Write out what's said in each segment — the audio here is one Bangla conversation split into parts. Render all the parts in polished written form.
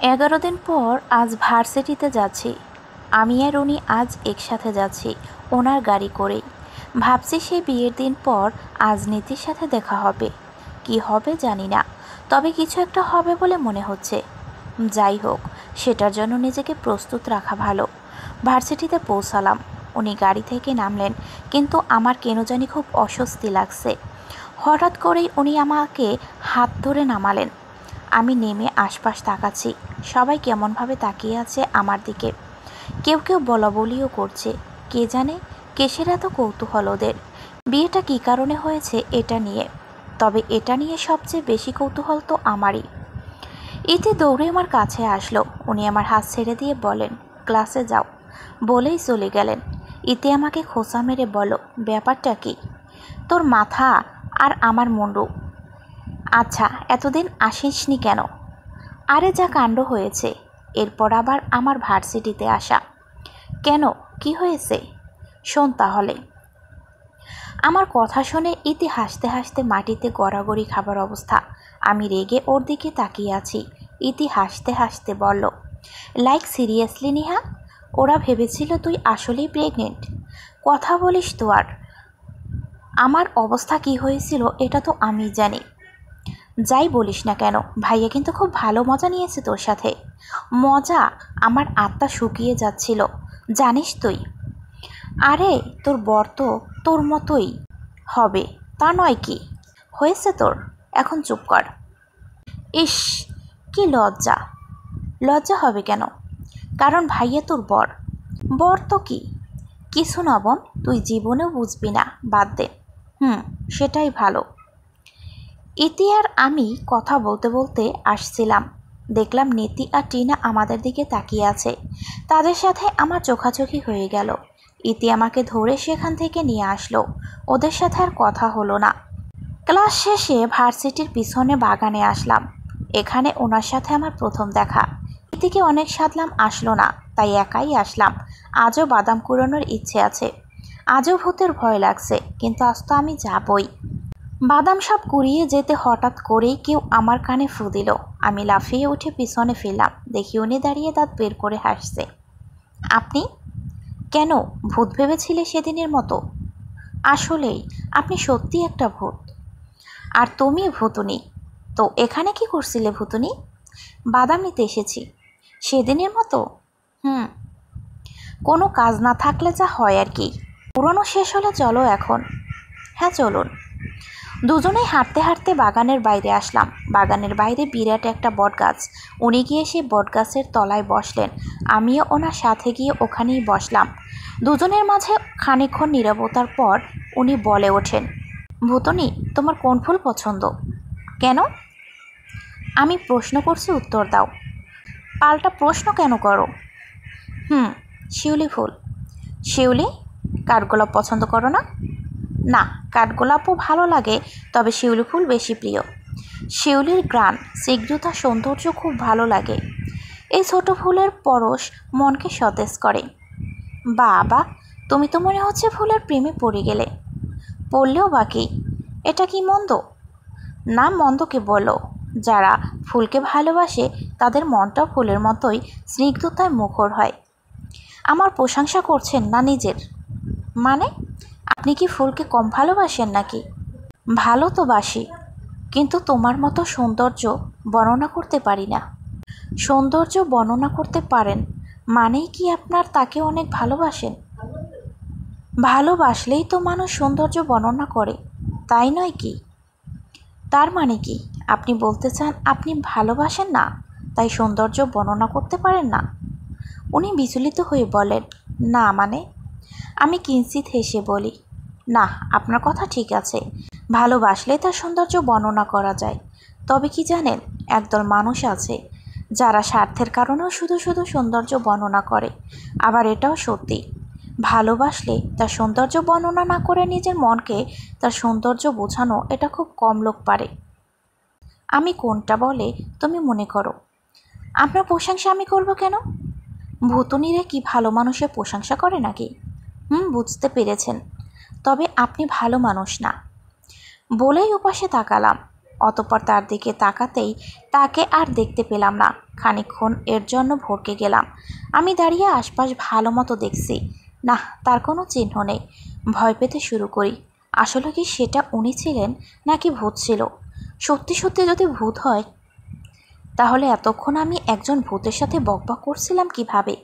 11 দিন পর আজ ভার্সিটিতে যাচ্ছি। আমি আর উনি আজ একসাথে যাচ্ছি ওনার গাড়ি করেই। ভাবছি সেই বিয়ের দিন পর আজ নীতির সাথে দেখা হবে। কি হবে জানি না, তবে কিছু একটা হবে বলে মনে হচ্ছে। যাই হোক, সেটার জন্য নিজেকে প্রস্তুত রাখা ভালো। ভার্সিটিতে পৌঁছালাম, উনি গাড়ি থেকে নামলেন, কিন্তু আমার কেন জানি খুব অস্বস্তি লাগছে। হঠাৎ করেই উনি আমাকে হাত ধরে নামালেন। আমি নেমে আশপাশ তাকাচ্ছি, সবাই কেমনভাবে তাকিয়ে আছে আমার দিকে। কেউ কেউ বলাবলিও করছে। কে জানে কিসের এত কৌতূহল ওদের। বিয়েটা কী কারণে হয়েছে এটা নিয়ে, তবে এটা নিয়ে সবচেয়ে বেশি কৌতূহল তো আমারই। ইতি দৌড়ে আমার কাছে আসলো। উনি আমার হাত ছেড়ে দিয়ে বলেন, ক্লাসে যাও, বলেই চলে গেলেন। ইতি আমাকে খোঁচা মেরে বলো, ব্যাপারটা কি? তোর মাথা আর আমার মুন্ডু। আচ্ছা, এতদিন আসিসনি কেন? আরে যা কাণ্ড হয়েছে, এরপর আবার আমার ভার্সিটিতে আসা। কেন, কি হয়েছে? শোন তাহলে। আমার কথা শুনে ইতি হাসতে হাসতে মাটিতে গড়াগড়ি খাবার অবস্থা। আমি রেগে ওর দিকে তাকিয়ে আছি। ইতি হাসতে হাসতে বলল, লাইক সিরিয়াসলি নিহা, ওরা ভেবেছিল তুই আসলেই প্রেগনেন্ট। কথা বলিস তো আর। আমার অবস্থা কি হয়েছিল এটা তো আমি জানি। যাই বলিস না কেন, ভাইয়া কিন্তু খুব ভালো মজা নিয়েছে তোর সাথে। মজা? আমার আত্মা শুকিয়ে যাচ্ছিল, জানিস তুই। আরে তোর বর তো তোর মতোই হবে, তা নয় কি? হয়েছে তোর, এখন চুপ কর। ইস, কি লজ্জা। লজ্জা হবে কেন? কারণ ভাইয়া তোর বর। বর তো কি? কিছু না বোন, তুই জীবনেও বুঝবি না, বাদ দে। সেটাই ভালো। ইতি আর আমি কথা বলতে বলতে আসছিলাম, দেখলাম নীতি আর টিনা আমাদের দিকে তাকিয়ে আছে। তাদের সাথে আমার চোখাচোখি হয়ে গেল। ইতি আমাকে ধরে সেখান থেকে নিয়ে আসলো। ওদের সাথে আর কথা হলো না। ক্লাস শেষে ভার্সিটির পিছনে বাগানে আসলাম। এখানে ওনার সাথে আমার প্রথম দেখা। ইতিকে অনেক সাধলাম, আসলো না, তাই একাই আসলাম। আজও বাদাম কুড়ানোর ইচ্ছে আছে। আজও ভূতের ভয় লাগছে, কিন্তু আজ তো আমি যাবই। বাদাম সব কুড়িয়ে যেতে হঠাৎ করেই কেউ আমার কানে ফু দিল। আমি লাফিয়ে উঠে পিছনে ফিরলাম, দেখি উনি দাঁড়িয়ে দাঁত বের করে হাসছে। আপনি? কেন, ভূত ভেবেছিলে সেদিনের মতো? আসলেই আপনি সত্যি একটা ভূত। আর তুমি ভূতুনি। তো এখানে কি করছিলে ভূতুনি? বাদাম নিতে এসেছি। সেদিনের মতো? কোনো কাজ না থাকলে যা হয় আর কি। পুরনো শেষ হলে চলো এখন। হ্যাঁ চলুন। দুজনেই হাঁটতে হাঁটতে বাগানের বাইরে আসলাম। বাগানের বাইরে বিরাট একটা বটগাছ। উনি গিয়ে সেই বটগাছের তলায় বসলেন। আমিও ওনার সাথে গিয়ে ওখানেই বসলাম। দুজনের মাঝে খানিকক্ষণ নীরবতার পর উনি বলে ওঠেন, ভূতনি, তোমার কোন ফুল পছন্দ? কেন? আমি প্রশ্ন করছি, উত্তর দাও। পাল্টা প্রশ্ন কেন করো? শিউলি ফুল। শিউলি? কাঠগোলাপ পছন্দ করো না? না, কাঠগোলাপও ভালো লাগে, তবে শিউলি ফুল বেশি প্রিয়। শিউলির ঘ্রাণ, স্নিগ্ধতা, সৌন্দর্য খুব ভালো লাগে। এই ছোট ফুলের পরশ মনকে সতেজ করে। বাবা, তুমি তো মনে হচ্ছে ফুলের প্রেমে পড়ে গেলে। পড়লেও বাকি, এটা কি মন্দ? না, মন্দকে বলো। যারা ফুলকে ভালোবাসে তাদের মনটাও ফুলের মতোই স্নিগ্ধতায় মুখর হয়। আমার প্রশংসা করছেন না নিজের? মানে, আপনি কি ফুলকে কম ভালোবাসেন নাকি? ভালো তো বাসি, কিন্তু তোমার মতো সৌন্দর্য বর্ণনা করতে পারি না। সৌন্দর্য বর্ণনা করতে পারেন মানেই কি আপনার তাকে অনেক ভালোবাসেন? ভালোবাসলেই তো মানুষ সৌন্দর্য বর্ণনা করে, তাই নয় কি? তার মানে কি আপনি বলতে চান আপনি ভালোবাসেন না, তাই সৌন্দর্য বর্ণনা করতে পারেন না? উনি বিচলিত হয়ে বলেন, না মানে? আমি কিঞ্চিৎ হেসে বলি, না, আপনার কথা ঠিক আছে, ভালোবাসলে তার সৌন্দর্য বর্ণনা করা যায়। তবে কি জানেন, একদল মানুষ আছে যারা স্বার্থের কারণেও শুধু শুধু সৌন্দর্য বর্ণনা করে। আবার এটাও সত্যি, ভালোবাসলে তার সৌন্দর্য বর্ণনা না করে নিজের মনকে তার সৌন্দর্য বোঝানো, এটা খুব কম লোক পারে। আমি কোনটা বলে তুমি মনে করো? আপনার প্রশংসা আমি করব কেন? ভূতুনিরে কি ভালো মানুষের প্রশংসা করে নাকি? বুঝতে পেরেছেন, তবে আপনি ভালো মানুষ না। বলেই ওপাশে তাকালাম। অতঃপর তার দিকে তাকাতেই তাকে আর দেখতে পেলাম না। খানিকক্ষণ এর জন্য ভড়কে গেলাম। আমি দাঁড়িয়ে আশপাশ ভালো মতো দেখছি, না তার কোনো চিহ্ন নেই। ভয় পেতে শুরু করি। আসলে কি সেটা উনি ছিলেন নাকি ভূত ছিল? সত্যি সত্যি যদি ভূত হয় তাহলে এতক্ষণ আমি একজন ভূতের সাথে বকবক করছিলাম কিভাবে?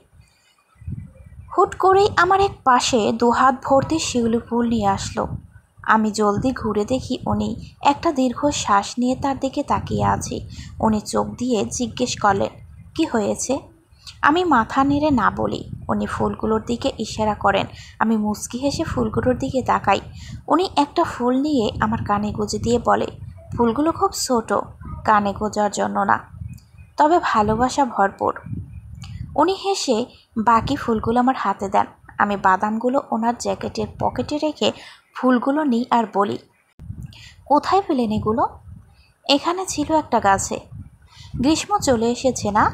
হুট করেই আমার এক পাশে দুহাত ভর্তি শিউলি ফুল নিয়ে আসলো। আমি জলদি ঘুরে দেখি উনি একটা দীর্ঘ শ্বাস নিয়ে তার দিকে তাকিয়ে আছি। উনি চোখ দিয়ে জিজ্ঞেস করলেন, কি হয়েছে? আমি মাথা নেড়ে না বলি। উনি ফুলগুলোর দিকে ইশারা করেন। আমি মুচকি হেসে ফুলগুলোর দিকে তাকাই। উনি একটা ফুল নিয়ে আমার কানে গুঁজে দিয়ে বলে, ফুলগুলো খুব ছোট, কানে গোজার জন্য না, তবে ভালোবাসা ভরপুর। উনি হেসে বাকি ফুলগুলো আমার হাতে দেন। আমি বাদামগুলো ওনার জ্যাকেটের পকেটে রেখে ফুলগুলো নিই আর বলি, কোথায় পেলেন এগুলো? এখানে ছিল একটা গাছে। গ্রীষ্ম চলে এসেছে না?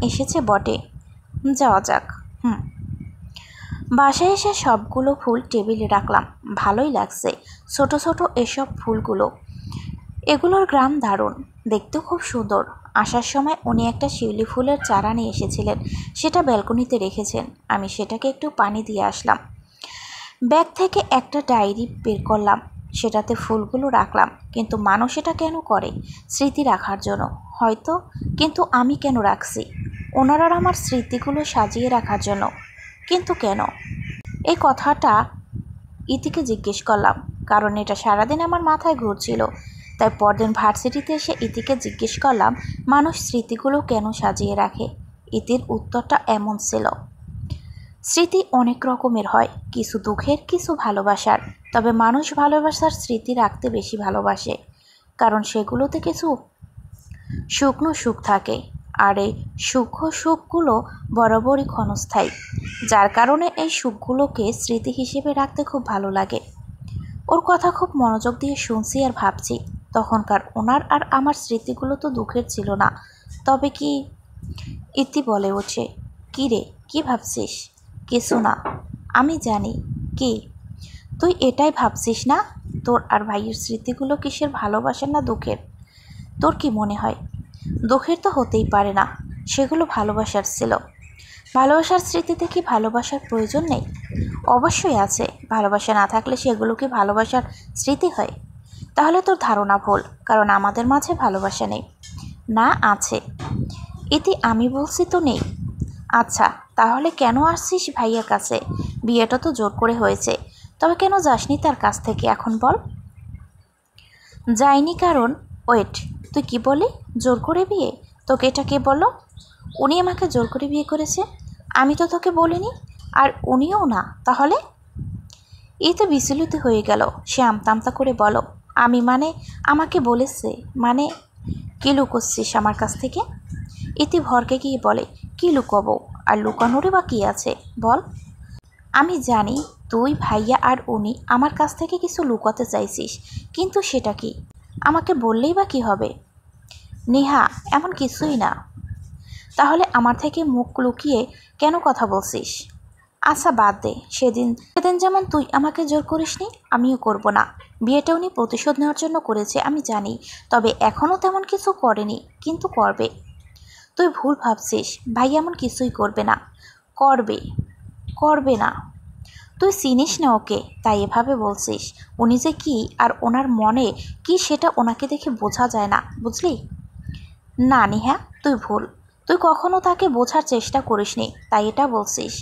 এসেছে বটে। যাওয়া যাক। বাসায় এসে সবগুলো ফুল টেবিলে রাখলাম। ভালোই লাগছে ছোট ছোট এসব ফুলগুলো। এগুলোর গ্রাম দারুণ, দেখতেও খুব সুন্দর। আসার সময় উনি একটা শিউলি ফুলের চারা নিয়ে এসেছিলেন, সেটা ব্যালকনিতে রেখেছেন। আমি সেটাকে একটু পানি দিয়ে আসলাম। ব্যাগ থেকে একটা ডায়েরি বের করলাম, সেটাতে ফুলগুলো রাখলাম। কিন্তু মানুষ এটা কেন করে? স্মৃতি রাখার জন্য হয়তো, কিন্তু আমি কেন রাখছি? ওনারা আমার স্মৃতিগুলো সাজিয়ে রাখার জন্য, কিন্তু কেন? এই কথাটা ইতিকে জিজ্ঞেস করলাম, কারণ এটা সারাদিন আমার মাথায় ঘুরছিল। তাই পরদিন ভার্সিটিতে এসে ইতিকে জিজ্ঞেস করলাম, মানুষ স্মৃতিগুলো কেন সাজিয়ে রাখে? ইতির উত্তরটা এমন ছিল, স্মৃতি অনেক রকমের হয়, কিছু দুঃখের, কিছু ভালোবাসার। তবে মানুষ ভালোবাসার স্মৃতি রাখতে বেশি ভালোবাসে, কারণ সেগুলোতে কিছু শুকনো সুখ থাকে। আর এই সূক্ষ্ম সুখগুলো বরাবরই ক্ষণস্থায়ী, যার কারণে এই সুখগুলোকে স্মৃতি হিসেবে রাখতে খুব ভালো লাগে। ওর কথা খুব মনোযোগ দিয়ে শুনছি আর ভাবছি, তখনকার ওনার আর আমার স্মৃতিগুলো তো দুঃখের ছিল না। তবে কি? ইতি বলে ওঠে, কী রে, কী ভাবছিস? কিছু না, আমি জানি। কি? তুই এটাই ভাবছিস না তোর আর ভাইয়ের স্মৃতিগুলো কিসের, ভালোবাসার না দুঃখের? তোর কি মনে হয়? দুঃখের তো হতেই পারে না, সেগুলো ভালোবাসার ছিল। ভালোবাসার স্মৃতিতে কি ভালোবাসার প্রয়োজন নেই? অবশ্যই আছে। ভালোবাসা না থাকলে সেগুলো কি ভালোবাসার স্মৃতি হয়? তাহলে তোর ধারণা ভুল, কারণ আমাদের মাঝে ভালোবাসা নেই। না, আছে। ইতি, আমি বলছি তো নেই। আচ্ছা, তাহলে কেন আসছিস ভাইয়ার কাছে? বিয়েটা তো জোর করে হয়েছে, তবে কেন যাসনি তার কাছ থেকে এখন বল? যাইনি কারণ, ওয়েট, তুই কি বলি? জোর করে বিয়ে? তোকে এটা কে বললো? উনি আমাকে জোর করে বিয়ে করেছে। আমি তো তোকে বলিনি, আর উনিও না। তাহলে? এই তো বিচলিত হয়ে গেল। সে আমতা করে বলো, আমি মানে, আমাকে বলেছে মানে? কি লুকোচ্ছিস আমার কাছ থেকে? ইতি ভরকে গিয়ে বলে, কি লুকোবো? আর লুকানোরই বা কী আছে বল? আমি জানি তুই, ভাইয়া আর উনি আমার কাছ থেকে কিছু লুকাতে চাইছিস, কিন্তু সেটা কি? আমাকে বললেই বা কী হবে? নেহা, এমন কিছুই না। তাহলে আমার থেকে মুখ লুকিয়ে কেন কথা বলছিস? আচ্ছা বাদ দে, সেদিন যেমন তুই আমাকে জোর করিসনি, আমিও করব না। বিয়েটা উনি প্রতিশোধ নেওয়ার জন্য করেছে আমি জানি, তবে এখনও তেমন কিছু করেনি, কিন্তু করবে। তুই ভুল ভাবছিস, ভাই এমন কিছুই করবে না। করবে। করবে না? তুই চিনিস না ওকে, তাই এভাবে বলছিস। উনি যে কি আর ওনার মনে কি সেটা ওনাকে দেখে বোঝা যায় না, বুঝলি? না নেহা, তুই ভুল। তুই কখনো তাকে বোঝার চেষ্টা করিসনি, তাই এটা বলছিস।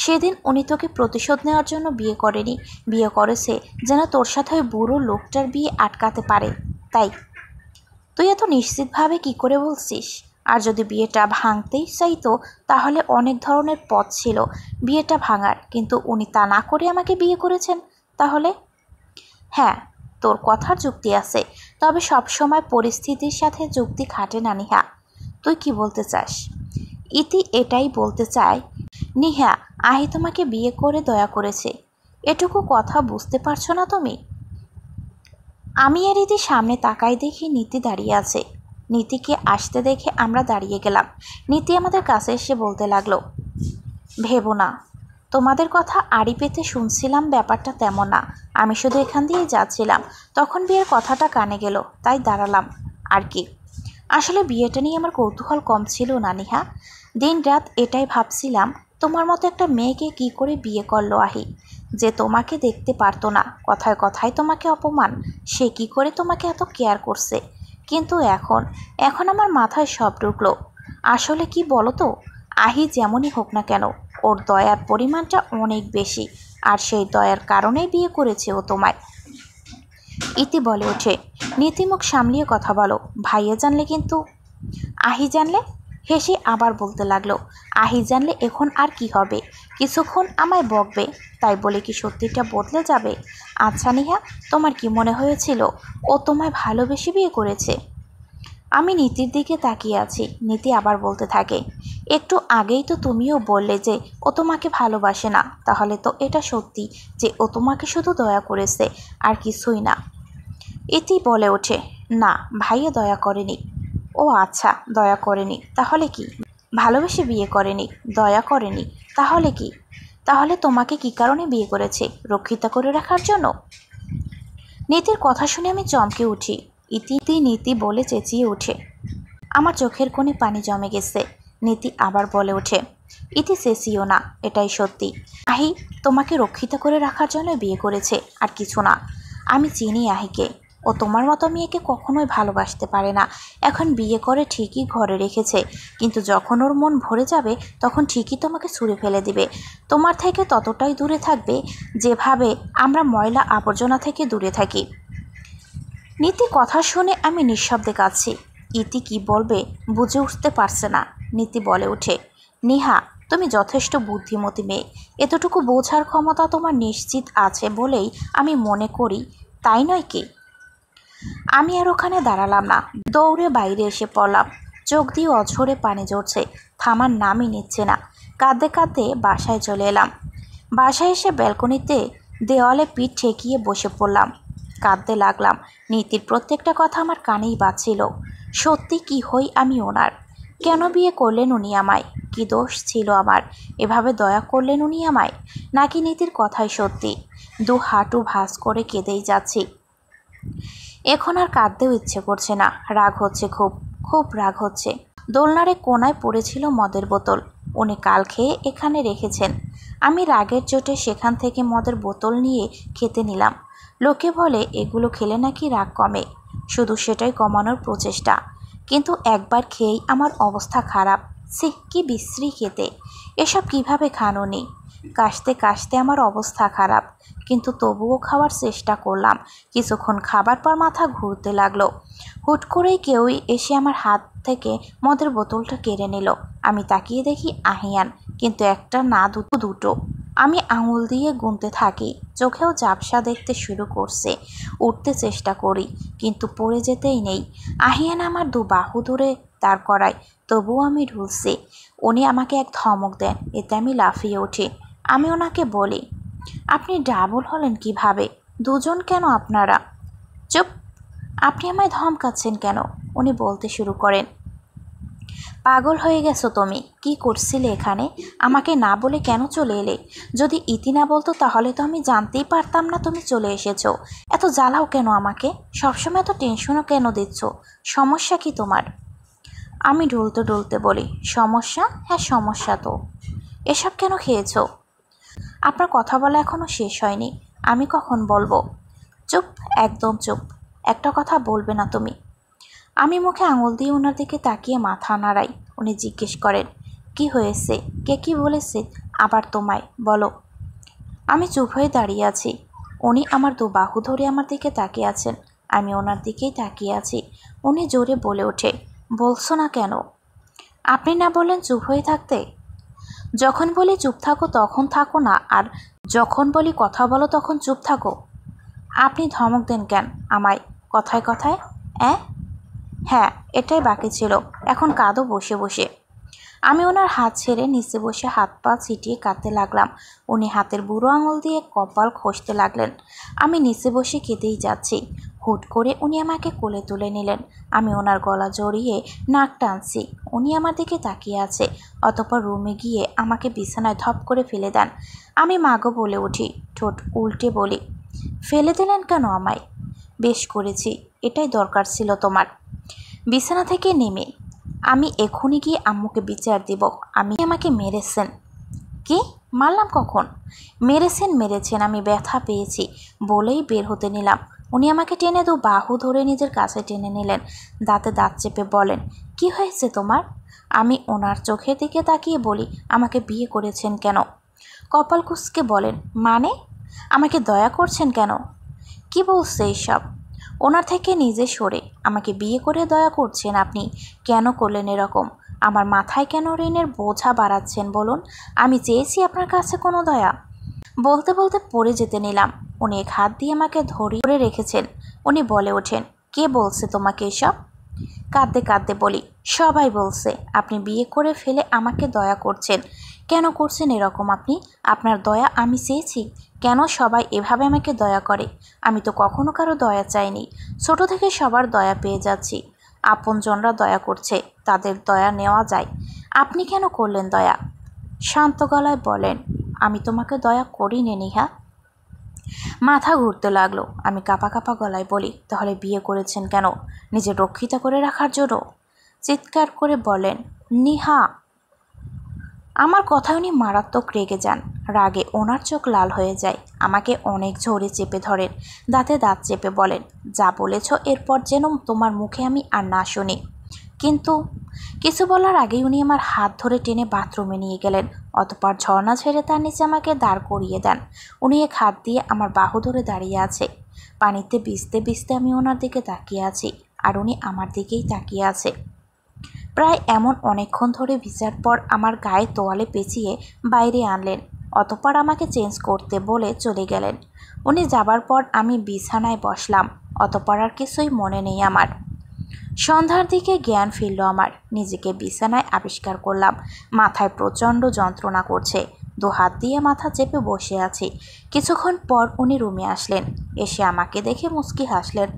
সেদিন উনি তোকে প্রতিশোধ নেওয়ার জন্য বিয়ে করেনি, বিয়ে করেছে যেন তোর সাথে ওই বুড়ো লোকটার বিয়ে আটকাতে পারে, তাই। তুই এত নিশ্চিতভাবে কি করে বলছিস? আর যদি বিয়েটা ভাঙতেই চাইতো তাহলে অনেক ধরনের পথ ছিল বিয়েটা ভাঙার, কিন্তু উনি তা না করে আমাকে বিয়ে করেছেন। তাহলে? হ্যাঁ, তোর কথার যুক্তি আছে, তবে সবসময় পরিস্থিতির সাথে যুক্তি খাটে না নিহা। তুই কি বলতে চাস? ইতি এটাই বলতে চায়, নিহা, আহি তোমাকে বিয়ে করে দয়া করেছে, এটুকু কথা বুঝতে পারছো না তুমি? আমি আর ইতি সামনে তাকাই দেখি নীতি দাঁড়িয়ে আছে। নীতিকে আসতে দেখে আমরা দাঁড়িয়ে গেলাম। নীতি আমাদের কাছে এসে বলতে লাগলো, ভেবো না, তোমাদের কথা আড়ি পেতে শুনছিলাম, ব্যাপারটা তেমন না। আমি শুধু এখান দিয়েই যাচ্ছিলাম, তখন বিয়ের কথাটা কানে গেল, তাই দাঁড়ালাম আর কি। আসলে বিয়েটা নিয়ে আমার কৌতূহল কম ছিল না নিহা। দিন রাত এটাই ভাবছিলাম, তোমার মতো একটা মেয়েকে কি করে বিয়ে করলো আহি, যে তোমাকে দেখতে পারতো না, কথায় কথায় তোমাকে অপমান, সে কি করে তোমাকে এত কেয়ার করছে। কিন্তু এখন এখন আমার মাথায় সব ঢুকলো। আসলে কি বলো তো, আহি যেমনই হোক না কেন, ওর দয়ার পরিমাণটা অনেক বেশি, আর সেই দয়ার কারণেই বিয়ে করেছে ও তোমায়। ইতি বলে ওঠে, নীতিমুখ সামলিয়ে কথা বলো, ভাইয়া জানলে কিন্তু। আহি জানলে? হেসে আবার বলতে লাগলো, আহি জানলে এখন আর কি হবে, কিছুক্ষণ আমায় বকবে, তাই বলে কি সত্যিটা বদলে যাবে? আচ্ছা নিহা, তোমার কি মনে হয়েছিল ও তোমায় ভালোবেসে বিয়ে করেছে? আমি নীতির দিকে তাকিয়ে আছি। নীতি আবার বলতে থাকে, একটু আগেই তো তুমিও বললে যে ও তোমাকে ভালোবাসে না, তাহলে তো এটা সত্যি যে ও তোমাকে শুধু দয়া করেছে, আর কিছুই না। ইতি বলে ওঠে, না ভাইয়া দয়া করেনি। ও আচ্ছা, দয়া করেনি তাহলে কি? ভালোবেসে বিয়ে করেনি, দয়া করেনি তাহলে কি? তাহলে তোমাকে কি কারণে বিয়ে করেছে, রক্ষিতা করে রাখার জন্য? নীতির কথা শুনে আমি চমকে উঠি। ইতি নীতি বলে চেঁচিয়ে ওঠে। আমার চোখের কোণে পানি জমে গেছে। নীতি আবার বলে ওঠে, ইতি চেঁচিও না, এটাই সত্যি। আহি তোমাকে রক্ষিতা করে রাখার জন্য বিয়ে করেছে, আর কিছু না। আমি চিনি আহিকে, ও তোমার মতো মেয়েকে কখনোই ভালোবাসতে পারে না। এখন বিয়ে করে ঠিকই ঘরে রেখেছে, কিন্তু যখন ওর মন ভরে যাবে তখন ঠিকই তোমাকে ছুঁড়ে ফেলে দিবে। তোমার থেকে ততটাই দূরে থাকবে যেভাবে আমরা ময়লা আবর্জনা থেকে দূরে থাকি। নীতি কথা শুনে আমি নিঃশব্দে কাঁদছি। ইতি কি বলবে বুঝে উঠতে পারছে না। নীতি বলে ওঠে, নিহা তুমি যথেষ্ট বুদ্ধিমতী মেয়ে, এতটুকু বোঝার ক্ষমতা তোমার নিশ্চিত আছে বলেই আমি মনে করি, তাই নয় কি? আমি আর ওখানে দাঁড়ালাম না, দৌড়ে বাইরে এসে পড়লাম। চোখ দিয়ে অঝরে পানি ঝরছে, থামার নামই নিচ্ছে না। কাঁদতে কাঁদতে বাসায় চলে এলাম। বাসায় এসে ব্যালকনিতে দেওয়ালে পিঠ ঠেকিয়ে বসে পড়লাম, কাঁদতে লাগলাম। নীতির প্রত্যেকটা কথা আমার কানেই বাজছিল। সত্যি কি হই আমি ওনার? কেন বিয়ে করলেন উনি আমায়? কি দোষ ছিল আমার, এভাবে দয়া করলেন উনি আমায়? নাকি নীতির কথাই সত্যি? দু হাঁটু ভাঁজ করে কেঁদেই যাচ্ছি। এখন আর কাঁদতেও ইচ্ছে করছে না, রাগ হচ্ছে, খুব খুব রাগ হচ্ছে। দোলনারে কোনায় পড়েছিল মদের বোতল, উনি কাল খেয়ে এখানে রেখেছেন। আমি রাগের চোটে সেখান থেকে মদের বোতল নিয়ে খেতে নিলাম। লোকে বলে এগুলো খেলে নাকি রাগ কমে, শুধু সেটাই কমানোর প্রচেষ্টা। কিন্তু একবার খেয়েই আমার অবস্থা খারাপ। সে কি বিশ্রী খেতে, এসব কিভাবে খান উনি? কাশতে কাশতে আমার অবস্থা খারাপ, কিন্তু তবুও খাওয়ার চেষ্টা করলাম। কিছুক্ষণ খাবার পর মাথা ঘুরতে লাগলো। হুট করেই কেউই এসে আমার হাত থেকে মদের বোতলটা কেড়ে নিল। আমি তাকিয়ে দেখি আহিয়ান, কিন্তু একটা না দুটো। আমি আঙুল দিয়ে গুনতে থাকি, চোখেও ঝাপসা দেখতে শুরু করছে। উঠতে চেষ্টা করি, কিন্তু পড়ে যেতেই নেই। আহিয়ান আমার দু বাহু ধরে দাঁড় করায়, তবুও আমি ঢুলছি। উনি আমাকে এক ধমক দেন, এতে আমি লাফিয়ে উঠি। আমি ওনাকে বলি, আপনি ডাবল হলেন কিভাবে? দুজন কেন আপনারা? চুপ, আপনি আমায় ধমকাচ্ছেন কেন? উনি বলতে শুরু করেন, পাগল হয়ে গেছো তুমি? কি করছিলে এখানে? আমাকে না বলে কেন চলে এলে? যদি ইতি না বলতো তাহলে তো আমি জানতেই পারতাম না তুমি চলে এসেছো। এত জ্বালাও কেন আমাকে? সবসময় এত টেনশনও কেন দিচ্ছ? সমস্যা কি তোমার? আমি ডুলতে ডুলতে বলি, সমস্যা? হ্যাঁ সমস্যা তো। এসব কেন খেয়েছো? আপনার কথা বলা এখনো শেষ হয়নি, আমি কখন বলবো? চুপ, একদম চুপ, একটা কথা বলবে না তুমি। আমি মুখে আঙুল দিয়ে ওনার দিকে তাকিয়ে মাথা নাড়াই। উনি জিজ্ঞেস করেন, কি হয়েছে? কে কি বলেছে আবার তোমায়, বলো। আমি চুপ হয়ে দাঁড়িয়ে আছি। উনি আমার দু বাহু ধরে আমার দিকে তাকিয়ে আছেন, আমি ওনার দিকেই তাকিয়ে আছি। উনি জোরে বলে ওঠে, বলছো না কেন? আপনি না বললেন চুপ হয়ে থাকতে? যখন বলি চুপ থাকো তখন থাকো না, আর যখন বলি কথা বলো তখন চুপ থাকো। আপনি ধমক দেন কেন আমায় কথায় কথায়? হ্যাঁ, এটাই বাকি ছিল, এখন কাঁদো বসে বসে। আমি ওনার হাত ছেড়ে নিচে বসে হাত পা ছিটিয়ে কাঁদতে লাগলাম। উনি হাতের বুড়ো আঙুল দিয়ে কপাল ঘষতে লাগলেন। আমি নিচে বসে কেঁদেই যাচ্ছি। হুট করে উনি আমাকে কোলে তুলে নিলেন। আমি ওনার গলা জড়িয়ে নাক টানছি। উনি আমার দিকে তাকিয়ে আছে। অতঃপর রুমে গিয়ে আমাকে বিছানায় ধপ করে ফেলে দেন। আমি মাগো বলে উঠি, ঠোঁট উল্টে বলি, ফেলে দিলেন কেন আমায়? বেশ করেছি, এটাই দরকার ছিল তোমার। বিছানা থেকে নেমে আমি এখনই গিয়ে আম্মুকে বিচার দিব। আমাকে মেরেছেন। কি? মারলাম কখন? মেরেছেন, আমি ব্যথা পেয়েছি বলেই বের হতে নিলাম। উনি আমাকে টেনে বাহু ধরে নিজের কাছে টেনে নিলেন। দাঁতে দাঁত চেপে বলেন, কি হয়েছে তোমার? আমি ওনার চোখের দিকে তাকিয়ে বলি, আমাকে বিয়ে করেছেন কেন? কপাল কুঁচকে বলেন, মানে? আমাকে দয়া করছেন কেন? কি বলছে এইসব? ওনার থেকে নিজে সরে, আমাকে বিয়ে করে দয়া করছেন আপনি? কেন করলেন এরকম? আমার মাথায় কেন ঋণের বোঝা বাড়াচ্ছেন বলুন? আমি চেয়েছি আপনার কাছে কোনো দয়া? বলতে বলতে পড়ে যেতে নিলাম। উনি এক হাত দিয়ে আমাকে ধরে রেখেছেন। উনি বলে ওঠেন, কে বলছে তোমাকে এসব? কাঁদতে কাঁদতে বলি, সবাই বলছে আপনি বিয়ে করে ফেলে আমাকে দয়া করছেন। কেন করছেন এরকম আপনি? আপনার দয়া আমি চেয়েছি? কেন সবাই এভাবে আমাকে দয়া করে? আমি তো কখনো কারো দয়া চাইনি। ছোট থেকে সবার দয়া পেয়ে যাচ্ছি। আপনজনরা দয়া করছে, তাদের দয়া নেওয়া যায়। আপনি কেন করলেন দয়া? শান্ত গলায় বলেন, আমি তোমাকে দয়া করিনি নিহা। মাথা ঘুরতে লাগলো। আমি কাঁপা কাঁপা গলায় বলি, তাহলে বিয়ে করেছেন কেন? নিজে রক্ষিত করে রাখার জন্য? চিৎকার করে বলেন, নিহা। আমার কথায় উনি মারাত্মক রেগে যান। রাগে ওনার চোখ লাল হয়ে যায়। আমাকে অনেক জোরে চেপে ধরেন। দাঁতে দাঁত চেপে বলেন, যা বলেছ এরপর যেন তোমার মুখে আমি আর না শুনি। কিন্তু কিছু বলার আগেই উনি আমার হাত ধরে টেনে বাথরুমে নিয়ে গেলেন। অতঃপর ঝর্ণা ছেড়ে তার নিচে আমাকে দাঁড় করিয়ে দেন। উনি এক হাত দিয়ে আমার বাহু ধরে দাঁড়িয়ে আছে। পানিতে ভিজতে ভিজতে আমি ওনার দিকে তাকিয়ে আছি, আর উনি আমার দিকেই তাকিয়ে আছে। প্রায় এমন অনেকক্ষণ ধরে ভিজার পর আমার গায়ে তোয়ালে পেঁচিয়ে বাইরে আনলেন। অতঃপর আমাকে চেঞ্জ করতে বলে চলে গেলেন। উনি যাবার পর আমি বিছানায় বসলাম। অতঃপর আর কিছুই মনে নেই আমার। সন্ধ্যার দিকে জ্ঞান ফিরল আমার। নিজেকে বিছানায় আবিষ্কার করলাম। মাথায় প্রচণ্ড যন্ত্রণা করছে। দু হাত দিয়ে মাথা চেপে বসে আছি। কিছুক্ষণ পর উনি রুমে আসলেন। এসে আমাকে দেখে মুচকি হাসলেন।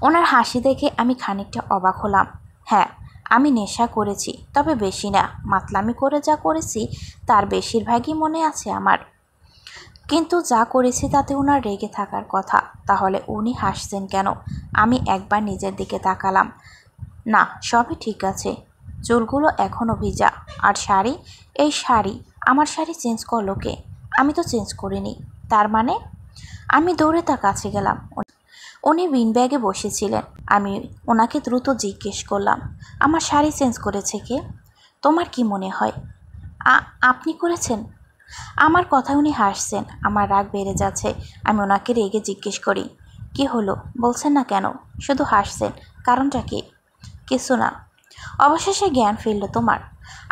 ওনার হাসি দেখে আমি খানিকটা অবাক হলাম। হ্যাঁ, আমি নেশা করেছি, তবে বেশি না। মাতলামি করে যা করেছি তার বেশিরভাগই মনে আছে আমার। কিন্তু যা করেছি তাতে ওনার রেগে থাকার কথা। তাহলে উনি হাসছেন কেন? আমি একবার নিজের দিকে তাকালাম। না, সবই ঠিক আছে। চুলগুলো এখনও ভিজা। আর শাড়ি? এই শাড়ি, আমার শাড়ি চেঞ্জ করলো কে? আমি তো চেঞ্জ করিনি। তার মানে? আমি দৌড়ে তার কাছে গেলাম। উনি বিন ব্যাগে বসেছিলেন। আমি ওনাকে দ্রুত জিজ্ঞেস করলাম, আমার শাড়ি চেঞ্জ করেছে কে? তোমার কি মনে হয় আপনি করেছেন? আমার কথায় উনি হাসছেন। আমার রাগ বেড়ে যাচ্ছে। আমি ওনাকে রেগে জিজ্ঞেস করি, কি হলো বলছেন না কেন? শুধু হাসছেন, কারণটা কি? কিছু না। অবশেষে জ্ঞান ফিরল তোমার?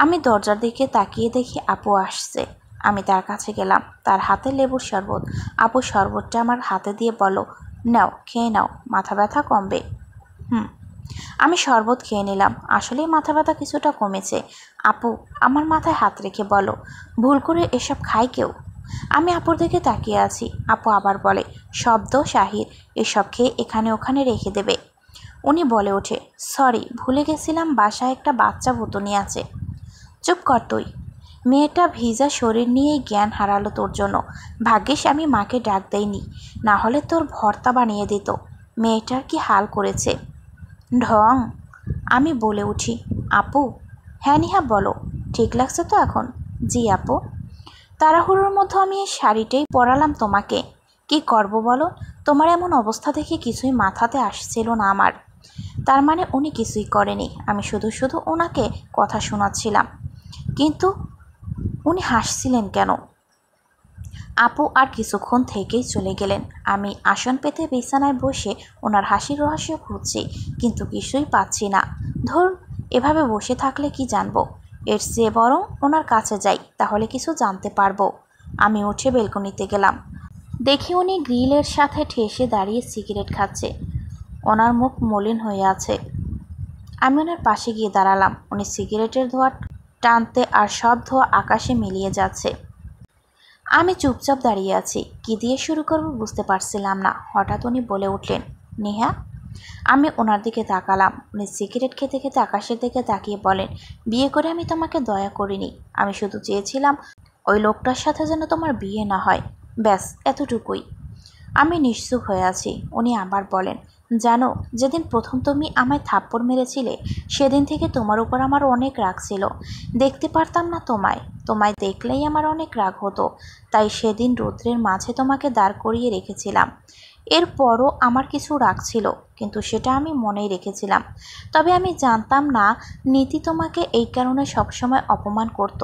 আমি দরজার দিকে তাকিয়ে দেখি আপু আসছে। আমি তার কাছে গেলাম। তার হাতে লেবুর শরবত। আপু শরবতটা আমার হাতে দিয়ে বলো, নাও খেয়ে নাও, মাথা ব্যথা কমবে। আমি শরবত খেয়ে নিলাম। আসলেই মাথা ব্যথা কিছুটা কমেছে। আপু আমার মাথায় হাত রেখে বলো, ভুল করে এসব খায় কেউ? আমি আপুর দিকে তাকিয়ে আছি। আপু আবার বলে, শব্দ শাহির, এসব খেয়ে এখানে ওখানে রেখে দেবে। উনি বলে ওঠে, সরি, ভুলে গেছিলাম বাসায় একটা বাচ্চা পুতুনি আছে। চুপ কর তুই। মেয়েটা ভিজা শরীর নিয়েই জ্ঞান হারালো তোর জন্য। ভাগ্যিস আমি মাকে ডাক দেইনি, না হলে তোর ভর্তা বানিয়ে দিত। মেয়েটার কি হাল করেছে ঢং। আমি বলে উঠি, আপু। হ্যাঁ নিহা বলো, ঠিক লাগছে তো এখন? জি আপু। তাড়াহুড়োর মধ্যে আমি এই শাড়িটাই পরালাম তোমাকে। কি করব বলো? তোমার এমন অবস্থা দেখে কিছুই মাথাতে আসছিল না আমার। তার মানে উনি কিছুই করেনি, আমি শুধু শুধু ওনাকে কথা শোনাচ্ছিলাম। কিন্তু উনি হাসছিলেন কেন? আপু আর কিছুক্ষণ থেকেই চলে গেলেন। আমি আসন পেতে বিছানায় বসে ওনার হাসির রহস্য খুঁজছি, কিন্তু কিছুই পাচ্ছি না। ধর, এভাবে বসে থাকলে কি জানবো? এর চেয়ে বরং ওনার কাছে যাই, তাহলে কিছু জানতে পারবো। আমি উঠে বেলকনিতে গেলাম। দেখি উনি গ্রিলের সাথে ঠেসে দাঁড়িয়ে সিগারেট খাচ্ছে। ওনার মুখ মলিন হয়ে আছে। আমি ওনার পাশে গিয়ে দাঁড়ালাম। উনি সিগারেটের ধোঁয়া টানতে আর সব ধোঁয়া আকাশে মিলিয়ে যাচ্ছে। আমি চুপচাপ দাঁড়িয়ে আছি। কি দিয়ে শুরু করব বুঝতে পারছিলাম না। হঠাৎ উনি বলে উঠলেন, নেহা। আমি ওনার দিকে তাকালাম। উনি সিগারেট খেতে খেতে আকাশের দিকে তাকিয়ে বলেন, বিয়ে করে আমি তোমাকে দয়া করিনি, আমি শুধু চেয়েছিলাম ওই লোকটার সাথে যেন তোমার বিয়ে না হয়, ব্যাস এতটুকুই। আমি নিশ্চুপ হয়ে আছি। উনি আবার বলেন, জানো, যেদিন প্রথম তুমি আমায় থাপ্পড় মেরেছিলে সেদিন থেকে তোমার উপর আমার অনেক রাগ ছিল। দেখতে পারতাম না তোমায়, তোমায় দেখলেই আমার অনেক রাগ হতো। তাই সেদিন রৌদ্রের মাঝে তোমাকে দাঁড় করিয়ে রেখেছিলাম। এরপরও আমার কিছু রাগ ছিল, কিন্তু সেটা আমি মনেই রেখেছিলাম। তবে আমি জানতাম না নীতি তোমাকে এই কারণে সবসময় অপমান করত।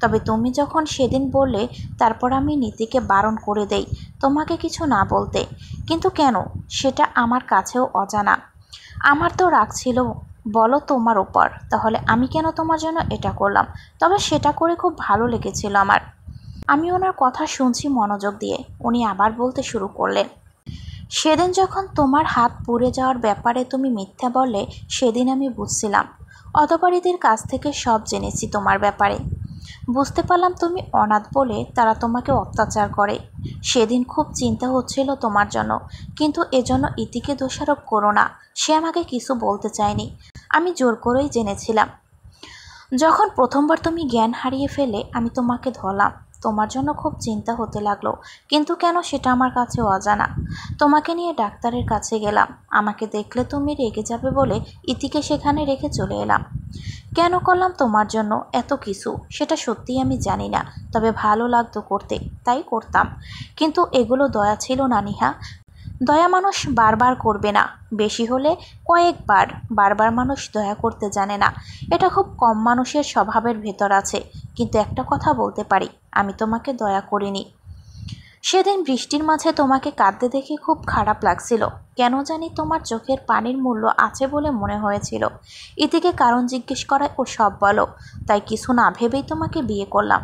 তবে তুমি যখন সেদিন বললে, তারপর আমি নীতিকে বারণ করে দেই তোমাকে কিছু না বলতে। কিন্তু কেন, সেটা আমার কাছেও অজানা। আমার তো রাগ ছিল বলো তোমার ওপর, তাহলে আমি কেন তোমার জন্য এটা করলাম? তবে সেটা করে খুব ভালো লেগেছিল আমার। আমি ওনার কথা শুনছি মনোযোগ দিয়ে। উনি আবার বলতে শুরু করলেন, সেদিন যখন তোমার হাত পুড়ে যাওয়ার ব্যাপারে তুমি মিথ্যা বললে, সেদিন আমি বুঝছিলাম। অতঃপরীদের কাছ থেকে সব জেনেছি তোমার ব্যাপারে। বুঝতে পারলাম তুমি অনাথ বলে তারা তোমাকে অত্যাচার করে। সেদিন খুব চিন্তা হচ্ছিল তোমার জন্য, কিন্তু এজন্য ইতিকে দোষারোপ করো না। সে আমাকে কিছু বলতে চায়নি, আমি জোর করেই জেনেছিলাম। যখন প্রথমবার তুমি জ্ঞান হারিয়ে ফেলে আমি তোমাকে ধরলাম। তোমার জন্য খুব চিন্তা হতে লাগলো, কিন্তু কেন সেটা আমার কাছে অজানা। তোমাকে নিয়ে ডাক্তারের কাছে গেলাম। আমাকে দেখলে তুমি রেগে যাবে বলে ইতিকে সেখানে রেখে চলে এলাম। কেন করলাম তোমার জন্য এত কিছু সেটা সত্যিই আমি জানি না, তবে ভালো লাগতো করতে, তাই করতাম। কিন্তু এগুলো দয়া ছিল না নিহা। দয়া মানুষ বারবার করবে না, বেশি হলে কয়েকবার। বারবার মানুষ দয়া করতে জানে না, এটা খুব কম মানুষের স্বভাবের ভেতর আছে। কিন্তু একটা কথা বলতে পারি, আমি তোমাকে দয়া করিনি। সেদিন বৃষ্টির মাঝে তোমাকে কাঁদতে দেখে খুব খারাপ লাগছিল। কেন জানি তোমার চোখের পানির মূল্য আছে বলে মনে হয়েছিল। ইতিকে কারণ জিজ্ঞেস করায় ও সব বলো, তাই কিছু না ভেবেই তোমাকে বিয়ে করলাম।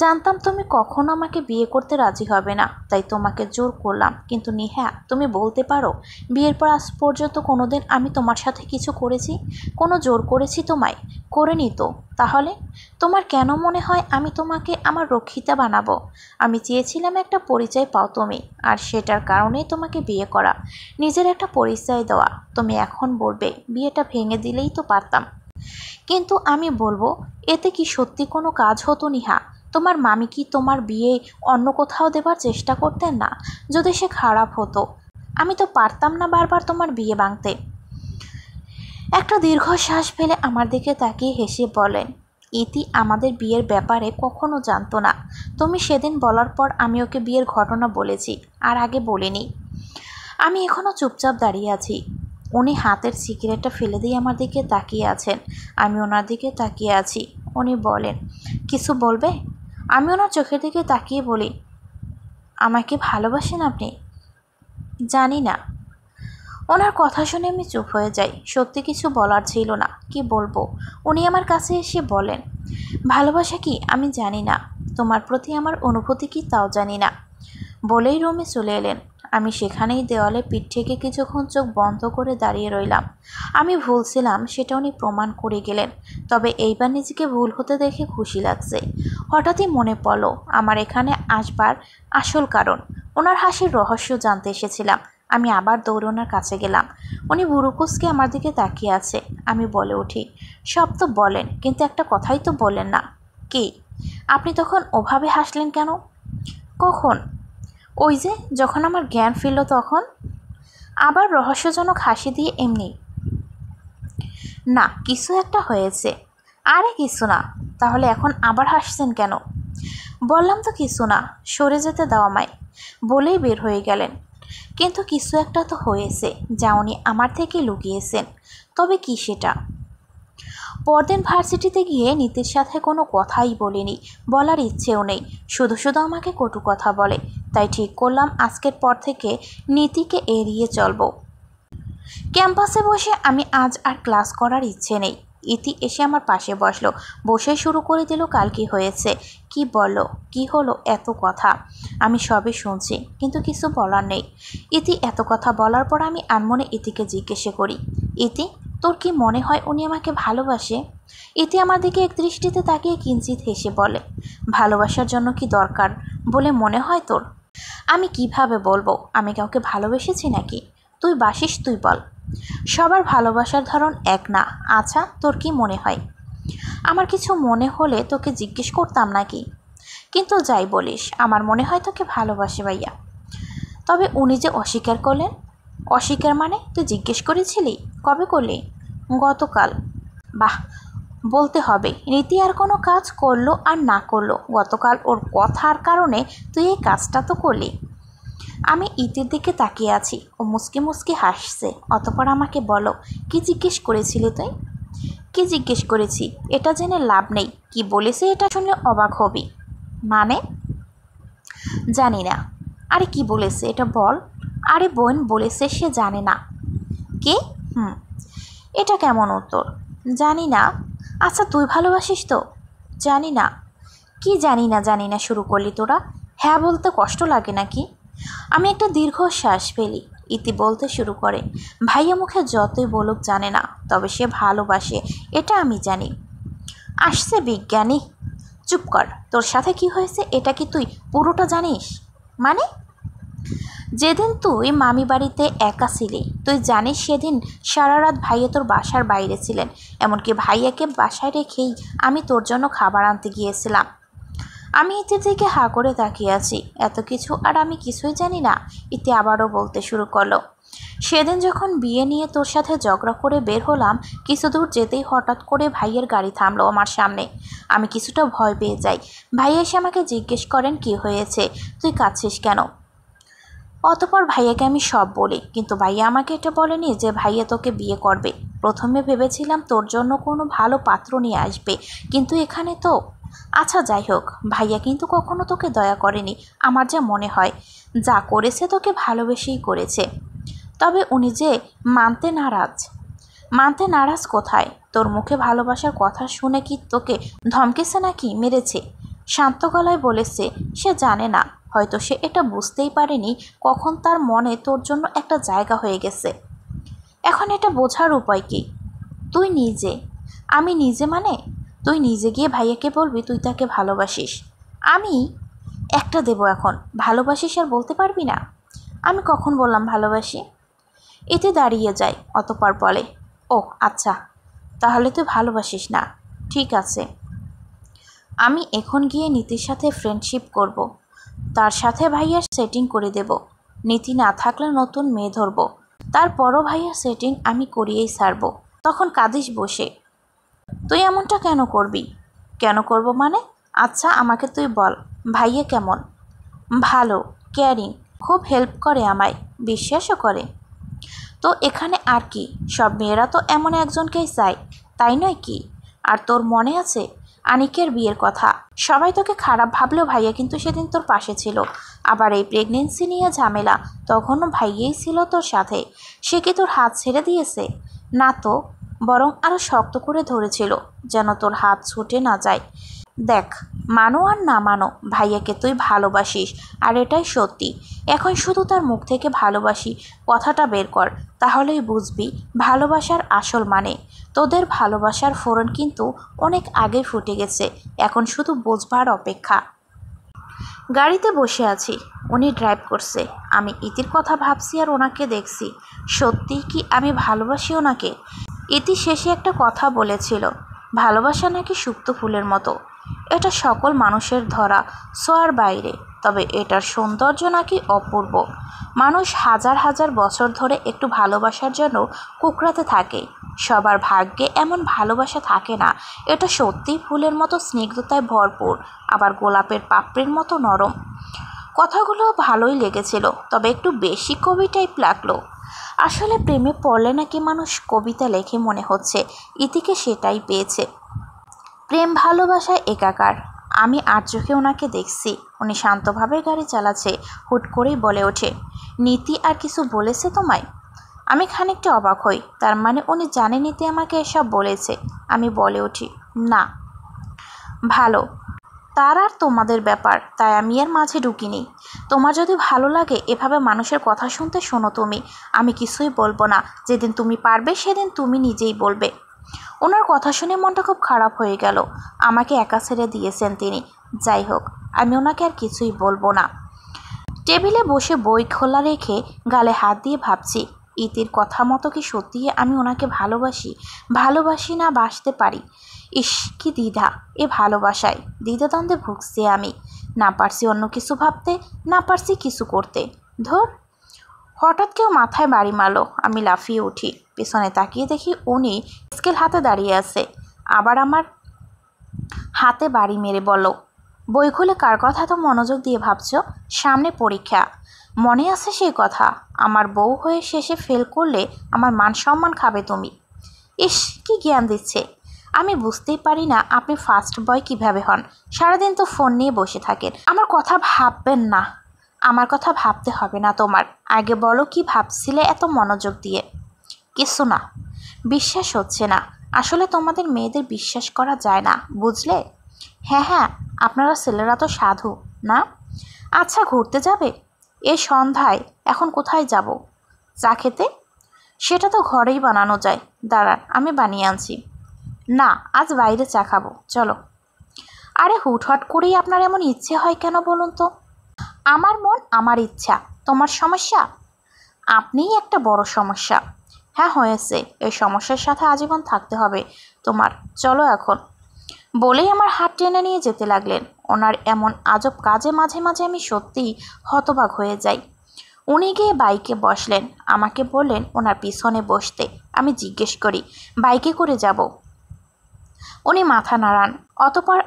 জানতাম তুমি কখনো আমাকে বিয়ে করতে রাজি হবে না, তাই তোমাকে জোর করলাম। কিন্তু নিহা, তুমি বলতে পারো বিয়ের পর আজ পর্যন্ত কোনোদিন আমি তোমার সাথে কিছু করেছি? কোনো জোর করেছি তোমায়? করিনি তো। তাহলে তোমার কেন মনে হয় আমি তোমাকে আমার রক্ষিতা বানাবো? আমি চেয়েছিলাম একটা পরিচয় পাও তুমি, আর সেটার কারণেই তোমাকে বিয়ে করা, নিজের একটা পরিচয় দেওয়া। তুমি এখন বলবে বিয়েটা ভেঙে দিলেই তো পারতাম, কিন্তু আমি বলবো এতে কি সত্যি কোনো কাজ হতো নিহা? তোমার মামি কি তোমার বিয়ে অন্য কোথাও দেবার চেষ্টা করতেন না? যদি সে খারাপ হতো, আমি তো পারতাম না বারবার তোমার বিয়ে ভাঙতে। একটা দীর্ঘশ্বাস ফেলে আমার দিকে তাকিয়ে হেসে বলেন, ইতি আমাদের বিয়ের ব্যাপারে কখনো জানতো না। তুমি সেদিন বলার পর আমি ওকে বিয়ের ঘটনা বলেছি, আর আগে বলিনি। আমি এখনও চুপচাপ দাঁড়িয়ে আছি। উনি হাতের সিগারেটটা ফেলে দিয়ে আমার দিকে তাকিয়ে আছেন। আমি ওনার দিকে তাকিয়ে আছি। উনি বলেন, কিছু বলবে? আমি ওনার চোখের দিকে তাকিয়ে বলি, আমাকে ভালোবাসেন আপনি? জানি না। ওনার কথা শুনে আমি চুপ হয়ে যাই। সত্যি কিছু বলার ছিল না, কি বলবো। উনি আমার কাছে এসে বলেন, ভালোবাসা কি আমি জানি না, তোমার প্রতি আমার অনুভূতি কি তাও জানি না। বলেই রুমে চলে এলেন। আমি সেখানেই দেওয়ালে পিঠ থেকে কিছুক্ষণ চোখ বন্ধ করে দাঁড়িয়ে রইলাম। আমি ভুল ছিলাম সেটা উনি প্রমাণ করে গেলেন। তবে এইবার নিজেকে ভুল হতে দেখে খুশি লাগছে। হঠাৎই মনে পড়ল আমার এখানে আসবার আসল কারণ। ওনার হাসির রহস্য জানতে এসেছিলাম। আমি আবার দৌড়ে ওনার কাছে গেলাম। উনি বুড়ুকুসকে আমার দিকে তাকিয়ে আছে। আমি বলে উঠি, সব তো বলেন, কিন্তু একটা কথাই তো বলেন না। কি? আপনি তখন ওভাবে হাসলেন কেন? কখন? ওই যে যখন আমার জ্ঞান ফিরল তখন। আবার রহস্যজনক হাসি দিয়ে এমনি, না কিছু একটা হয়েছে। আরে কিছু না। তাহলে এখন আবার হাসছেন কেন? বললাম তো কিছু না, সরে যেতে দাও আমায়। বলেই বের হয়ে গেলেন। কিন্তু কিছু একটা তো হয়েছে, যা উনি আমার থেকে লুকিয়েছেন। তবে কি সেটা? পরদিন ভার্সিটিতে গিয়ে নীতির সাথে কোনো কথাই বলিনি, বলার ইচ্ছেও নেই। শুধু শুধু আমাকে কটু কথা বলে। তাই ঠিক করলাম আজকের পর থেকে নীতিকে এড়িয়ে চলবো। ক্যাম্পাসে বসে আমি আজ আর ক্লাস করার ইচ্ছে নেই। ইতি এসে আমার পাশে বসলো। বসে শুরু করে দিল, কাল কি হয়েছে, কি বললো, কি হলো, এত কথা। আমি সবই শুনছি, কিন্তু কিছু বলার নেই। ইতি এত কথা বলার পর আমি আনমনে ইতিকে জিজ্ঞেস করি, ইতি তোর কি মনে হয় উনি আমাকে ভালোবাসে? ইতি আমার দিকে এক দৃষ্টিতে তাকিয়ে কিঞ্চিত হেসে বলে, ভালোবাসার জন্য কি দরকার বলে মনে হয় তোর? আমি কিভাবে বলবো আমি কাউকে ভালোবেসেছি নাকি? তুই বাসিস তুই বল। সবার ভালোবাসার ধরন এক না। আচ্ছা তোর কি মনে হয়? আমার কিছু মনে হলে তোকে জিজ্ঞেস করতাম নাকি? কিন্তু যাই বলিস, আমার মনে হয় তোকে ভালোবাসে ভাইয়া। তবে উনি যে অস্বীকার করলেন। অস্বীকার মানে? তুই জিজ্ঞেস করেছিলি? কবে করলি? গতকাল। বাহ, বলতে হবে রীতি আর কোনো কাজ করলো আর না করলো, গতকাল ওর কথার কারণে তুই এই কাজটা তো করলি। আমি ইতির দিকে তাকিয়ে আছি, ও মুসকি মুসকি হাসছে। অতঃপর আমাকে বলো, কি জিজ্ঞেস করেছিলি তুই? কি জিজ্ঞেস করেছি এটা জেনে লাভ নেই, কি বলেছে এটা শুনলে অবাক হবি। মানে? জানি না। আরে কি বলেছে এটা বল। আরে বোন বলেছে সে জানে না। কে? এটা কেমন উত্তর? জানি না। আচ্ছা তুই ভালোবাসিস তো? জানি না। কি জানি না শুরু করলি তোরা? হ্যাঁ বলতে কষ্ট লাগে নাকি? আমি একটা দীর্ঘশ্বাস ফেলি। ইতি বলতে শুরু করে, ভাইয়া মুখে যতই বলুক জানে না, তবে সে ভালোবাসে এটা আমি জানি। আসছে বিজ্ঞানী। চুপ কর, তোর সাথে কি হয়েছে এটা কি তুই পুরোটা জানিস? মানে? যেদিন তুই মামি বাড়িতে একা ছিলি, তুই জানিস সেদিন সারা রাত ভাইয়া তোর বাসার বাইরে ছিলেন। এমনকি ভাইয়াকে বাসায় রেখেই আমি তোর জন্য খাবার আনতে গিয়েছিলাম। আমি ইতির দিকে হাঁ করে তাকিয়ে আছি। এত কিছু আর আমি কিছুই জানি না? ইতি আবারও বলতে শুরু করলো, সেদিন যখন বিয়ে নিয়ে তোর সাথে ঝগড়া করে বের হলাম, কিছু দূর যেতেই হঠাৎ করে ভাইয়ের গাড়ি থামলো আমার সামনে। আমি কিছুটা ভয় পেয়ে যাই। ভাইয়া এসে আমাকে জিজ্ঞেস করেন, কি হয়েছে, তুই কাঁদছিস কেন? অতপর ভাইয়াকে আমি সব বলি, কিন্তু ভাইয়া আমাকে এটা বলেনি যে ভাইয়া তোকে বিয়ে করবে। প্রথমে ভেবেছিলাম তোর জন্য কোনো ভালো পাত্র নিয়ে আসবে, কিন্তু এখানে তো। আচ্ছা যাই হোক, ভাইয়া কিন্তু কখনো তোকে দয়া করেনি। আমার যা মনে হয়, যা করেছে তোকে ভালোবেসেই করেছে। তবে উনি যে মানতে নারাজ। মানতে নারাজ কোথায়? তোর মুখে ভালোবাসার কথা শুনে কি তোকে ধমকেছে নাকি মেরেছে? শান্ত গলায় বলেছে, সে জানে না, হয়তো সে এটা বুঝতেই পারেনি কখন তার মনে তোর জন্য একটা জায়গা হয়ে গেছে। এখন এটা বোঝার উপায় কি? তুই নিজে। আমি নিজে মানে? তুই নিজে গিয়ে ভাইয়াকে বলবি তুই তাকে ভালোবাসিস। আমি একটা দেব এখন, ভালোবাসিস আর বলতে পারবি না? আমি কখন বললাম ভালোবাসি? এতে দাঁড়িয়ে যায়। অতপর বলে, ও আচ্ছা, তাহলে তুই ভালোবাসিস না। ঠিক আছে, আমি এখন গিয়ে নীতির সাথে ফ্রেন্ডশিপ করব। তার সাথে ভাইয়ার সেটিং করে দেব। নীতি না থাকলে নতুন মেয়ে ধরব। তারপরও ভাইয়ার সেটিং আমি করিয়েই ছাড়ব। তখন কাঁদিস বসে। তুই এমনটা কেন করবি? কেন করব মানে? আচ্ছা আমাকে তুই বল, ভাইয়া কেমন? ভালো, কেয়ারিং, খুব হেল্প করে আমায়, বিশ্বাসও করে। তো এখানে আর কি, সব মেয়েরা তো এমন একজনকেই চায়, তাই নয় কি? আর তোর মনে আছে আনিকের বিয়ের কথা? সবাই তোকে খারাপ ভাবলেও ভাইয়া কিন্তু সেদিন তোর পাশে ছিল। আবার এই প্রেগনেন্সি নিয়ে ঝামেলা, তখনও ভাইয়াই ছিল তোর সাথে। সে কি তোর হাত ছেড়ে দিয়েছে? না তো, বরং আরও শক্ত করে ধরেছিল, যেন তোর হাত ছুটে না যায়। দেখ, মানো আর না মানো, ভাইয়াকে তুই ভালোবাসিস, আর এটাই সত্যি। এখন শুধু তার মুখ থেকে ভালোবাসি কথাটা বের কর, তাহলেই বুঝবি ভালোবাসার আসল মানে। তোদের ভালোবাসার ফোড়ন কিন্তু অনেক আগে ফুটে গেছে, এখন শুধু বুঝবার অপেক্ষা। গাড়িতে বসে আছি, উনি ড্রাইভ করছে। আমি ইতির কথা ভাবছি আর ওনাকে দেখছি। সত্যি কি আমি ভালোবাসি ওনাকে? ইতি শেষে একটা কথা বলেছিল, ভালোবাসা নাকি সুপ্ত ফুলের মতো। এটা সকল মানুষের ধরা ছোঁয়ার বাইরে, তবে এটার সৌন্দর্য নাকি অপূর্ব। মানুষ হাজার হাজার বছর ধরে একটু ভালোবাসার জন্য কুকড়াতে থাকে। সবার ভাগ্যে এমন ভালোবাসা থাকে না। এটা সত্যিই ফুলের মতো স্নিগ্ধতায় ভরপুর, আবার গোলাপের পাপড়ির মতো নরম। কথাগুলো ভালোই লেগেছিল, তবে একটু বেশি কবি টাইপ লাগলো। আসলে প্রেমে পড়লে নাকি মানুষ কবিতা লেখে মনে হচ্ছে। ইতিকে সেটাই পেয়েছে। প্রেম ভালোবাসায় একাকার। আমি আর চোখে ওনাকে দেখছি, উনি শান্তভাবে গাড়ি চালাচ্ছে। হুট করেই বলে ওঠে, নীতি আর কিছু বলেছে তোমায়? আমি খানিকটা অবাক হই। তার মানে উনি জানে নীতি আমাকে এসব বলেছে? আমি বলে উঠি, না। ভালো, তার আর তোমাদের ব্যাপার, তাই আমি এর মাঝে ঢুকিনি। তোমার যদি ভালো লাগে এভাবে মানুষের কথা শুনতে, শোনো তুমি, আমি কিছুই বলবো না। যেদিন তুমি পারবে সেদিন তুমি নিজেই বলবে। ওনার কথা শুনে মনটা খুব খারাপ হয়ে গেল। আমাকে একা ছেড়ে দিয়েছেন তিনি। যাই হোক, আমি ওনাকে আর কিছুই বলবো না। টেবিলে বসে বই খোলা রেখে গালে হাত দিয়ে ভাবছি, ইতির কথা মতো কি সত্যি আমি ওনাকে ভালোবাসি না বাসতে পারি? ইস, কি দ্বিধা! এ ভালোবাসায় দ্বিধাদ্বন্দ্বে ভুগছি আমি। না পারছি অন্য কিছু ভাবতে, না পারছি কিছু করতে। ধর! হঠাৎ কেউ মাথায় বাড়ি মারলো। আমি লাফিয়ে উঠি। পেছনে তাকিয়ে দেখি উনি স্কেল হাতে দাঁড়িয়ে আছে। আবার আমার হাতে বাড়ি মেরে বলল, বই খুলে কার কথা তো মনোযোগ দিয়ে ভাবছ? সামনে পরীক্ষা। মনে আছে সেই কথা? আমার বউ হয়ে শেষে ফেল করলে আমার মান সম্মান খাবে তুমি। ইস, কি জ্ঞান দিচ্ছে! আমি বুঝতেই পারি না আপনি ফার্স্ট বয় কিভাবে হন। সারাদিন তো ফোন নিয়ে বসে থাকেন। আমার কথা ভাববেন না। আমার কথা ভাবতে হবে না তোমার। আগে বলো কি ভাবছিলে এত মনোযোগ দিয়ে? কিছু না। বিশ্বাস হচ্ছে না। আসলে তোমাদের মেয়েদের বিশ্বাস করা যায় না, বুঝলে? হ্যাঁ, আপনারা ছেলেরা তো সাধু, না? আচ্ছা, ঘুরতে যাবে এই সন্ধ্যায়? এখন কোথায় যাব? চা খেতে? সেটা তো ঘরেই বানানো যায়। দাঁড়ান, আমি বানিয়ে আনছি। না, আজ বাইরে চা খাবো, চলো। আরে হুটহাট করেই আপনার এমন ইচ্ছে হয় কেন বলুন তো? আমার মন, আমার ইচ্ছা, তোমার সমস্যা? আপনিই একটা বড় সমস্যা। হ্যাঁ, হয়েছে। এই সমস্যার সাথে আজীবন থাকতে হবে তোমার। চলো এখন। বলেই আমার হাত টেনে নিয়ে যেতে লাগলেন। ওনার এমন আজব কাজে মাঝে মাঝে আমি সত্যিই হতবাক হয়ে যাই। উনি গিয়ে বাইকে বসলেন। আমাকে বললেন ওনার পিছনে বসতে। আমি জিজ্ঞেস করি, বাইকে করে যাব? উনি মাথা নাড়ান। অতঃপর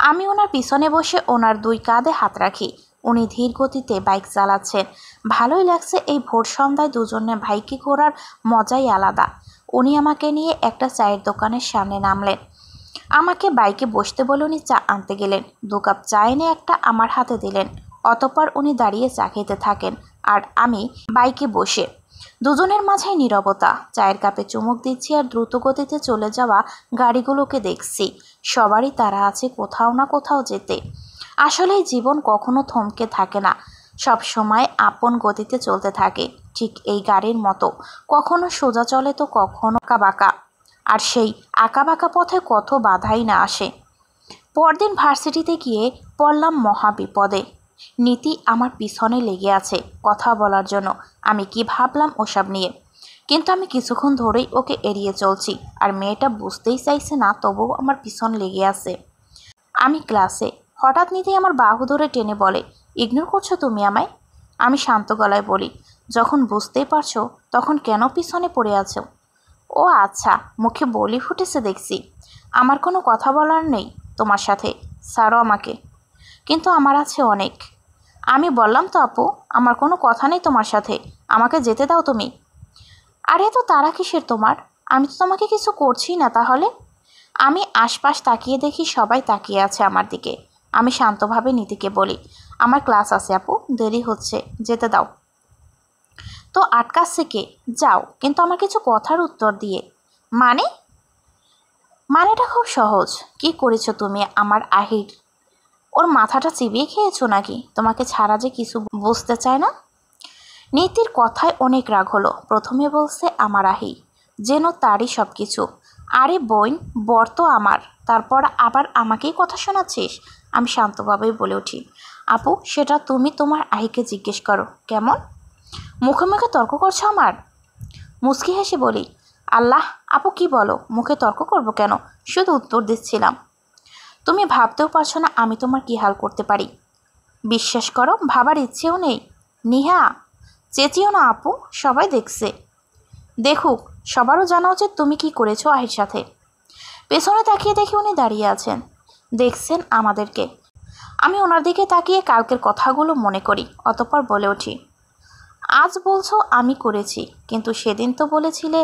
আমি ওনার পিছনে বসে ওনার দুই কাঁধে হাত রাখি। উনি ধীর গতিতে বাইক চালাচ্ছেন। ভালোই লাগছে। এই ভোর সন্ধ্যায় দুজনে বাইকে ঘোরার মজাই আলাদা। উনি আমাকে নিয়ে একটা চায়ের দোকানের সামনে নামলেন। আমাকে বাইকে বসতে বলে উনি চা আনতে গেলেন। 2 কাপ চা এনে একটা আমার হাতে দিলেন। অতঃপর উনি দাঁড়িয়ে চা খেতে থাকেন আর আমি বাইকে বসে। দুজনের মাঝেই নীরবতা। চায়ের কাপে চুমুক দিচ্ছি আর দ্রুত গতিতে চলে যাওয়া গাড়িগুলোকে দেখছি। সবারই তারা আছে কোথাও না কোথাও যেতে। আসলেই জীবন কখনো থমকে থাকে না, সব সময় আপন গতিতে চলতে থাকে। ঠিক এই গাড়ির মতো, কখনো সোজা চলে তো কখনো আঁকাবাঁকা। আর সেই আঁকাবাঁকা পথে কত বাধাই না আসে। পরদিন ভার্সিটিতে গিয়ে পড়লাম মহা বিপদে। নীতি আমার পিছনে লেগে আছে কথা বলার জন্য। আমি কি ভাবলাম ওসব নিয়ে, কিন্তু আমি কিছুক্ষণ ধরেই ওকে এড়িয়ে চলছি। আর মেয়েটা বুঝতেই চাইছে না, তবুও আমার পিছন লেগে আছে। আমি ক্লাসে, হঠাৎ নীতি আমার বাহু ধরে টেনে বলে, ইগনোর করছো তুমি আমায়? আমি শান্ত গলায় বলি, যখন বুঝতেই পারছো তখন কেন পিছনে পড়ে আছো? ও আচ্ছা, মুখে বলি ফুটেছে দেখছি। আমার কোনো কথা বলার নেই তোমার সাথে, ছাড়ো আমাকে। কিন্তু আমার আছে অনেক। আমি বললাম তো আপু, আমার কোনো কথা নেই তোমার সাথে, আমাকে যেতে দাও তুমি। আরে তো তারা কিসের তোমার? আমি তো তোমাকে কিছু করছি না তাহলে। আমি আশপাশ তাকিয়ে দেখি সবাই তাকিয়ে আছে আমার দিকে। আমি শান্তভাবে নীতিকে বলি, আমার ক্লাস আছে আপু, দেরি হচ্ছে, যেতে দাও। তো আটকাচ্ছে কে? যাও, কিন্তু আমার কিছু কথার উত্তর দিয়ে। মানে? মানেটা খুব সহজ। কি করেছো তুমি আমার আহির? ওর মাথাটা চিবিয়ে খেয়েছো নাকি? তোমাকে ছাড়া যে কিছু বুঝতে চায় না। নীতির কথায় অনেক রাগ হলো। প্রথমে বলছে আমার আহি, যেন তারই সব কিছু। আরে বোন, বর তো আমার, তারপর আবার আমাকেই কথা শোনাচ্ছিস? আমি শান্তভাবেই বলে উঠি, আপু সেটা তুমি তোমার আহিকে জিজ্ঞেস করো। কেমন? মুখে মুখে তর্ক করছো আমার? মুচকি হেসে বলি, আল্লাহ আপু কি বলো? মুখে তর্ক করব কেন? শুধু উত্তর দিচ্ছিলাম। তুমি ভাবতেও পারছো না আমি তোমার কী হাল করতে পারি। বিশ্বাস করো, ভাবার ইচ্ছেও নেই। নিহা, চেঁচিও না আপু, সবাই দেখছে। দেখুক, সবারও জানা উচিত তুমি কি করেছো আহির সাথে। পেছনে তাকিয়ে দেখি উনি দাঁড়িয়ে আছেন, দেখছেন আমাদেরকে। আমি ওনার দিকে তাকিয়ে কালকের কথাগুলো মনে করি। অতঃপর বলে উঠি, আজ বলছো আমি করেছি, কিন্তু সেদিন তো বলেছিলে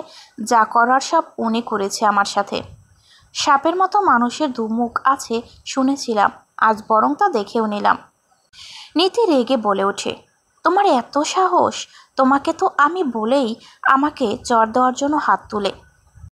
যা করার সব উনি করেছে আমার সাথে। সাপের মতো মানুষের দুমুখ আছে শুনেছিলাম, আজ বরং তা দেখেও নিলাম। নীতি রেগে বলে ওঠে, তোমার এত সাহস? তোমাকে তো আমি বলেই আমাকে চড় দেওয়ার জন্য হাত তুলে